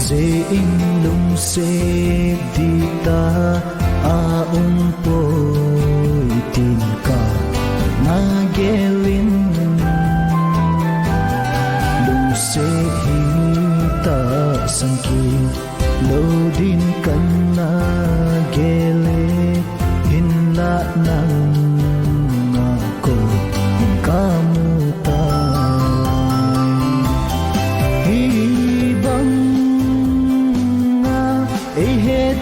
dễ in lung se đi ta poi tin ka na gelin lung se hi ta sanki lo din kan na gele hin la nang na ko kamuta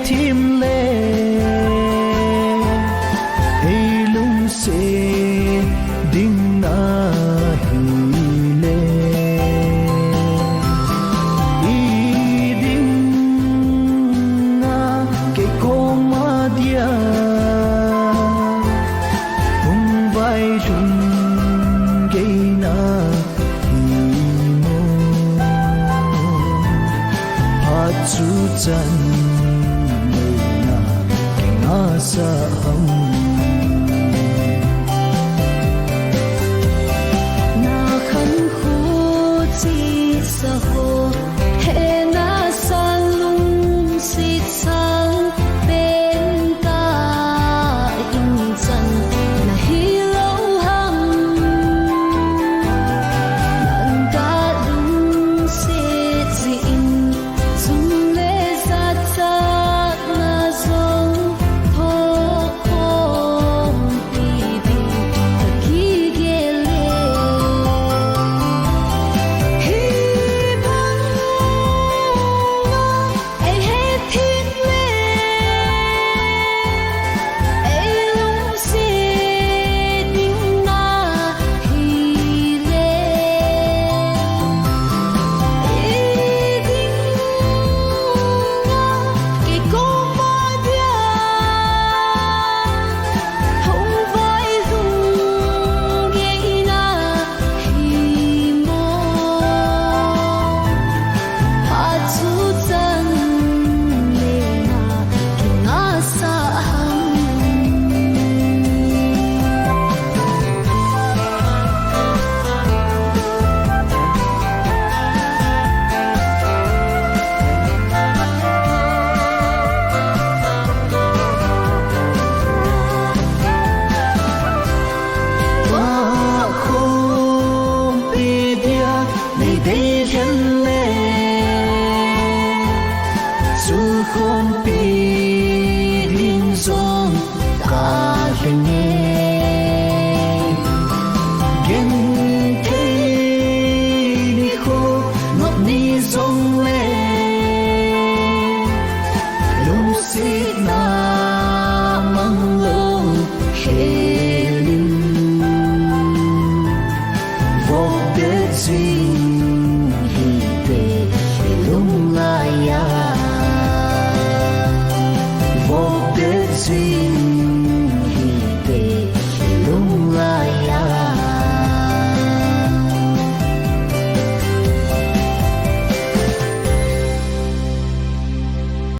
tim le ei lung se ding na hi le i ding na ke ko ma dia hung vai jun ge na hi mo ha chu chan sa hầm na khăn khu chi sa ho he na sa lung si sang bên ta in chân na hi lâu hầm nan ta lung si chi in zum le sa sa na zong đây chân lệ dù không biết linh dòng cả hình nghe ghen thấy đi khô ngọc đi dòng lệ lúc xích na mang lâu hề linh vô biết gì see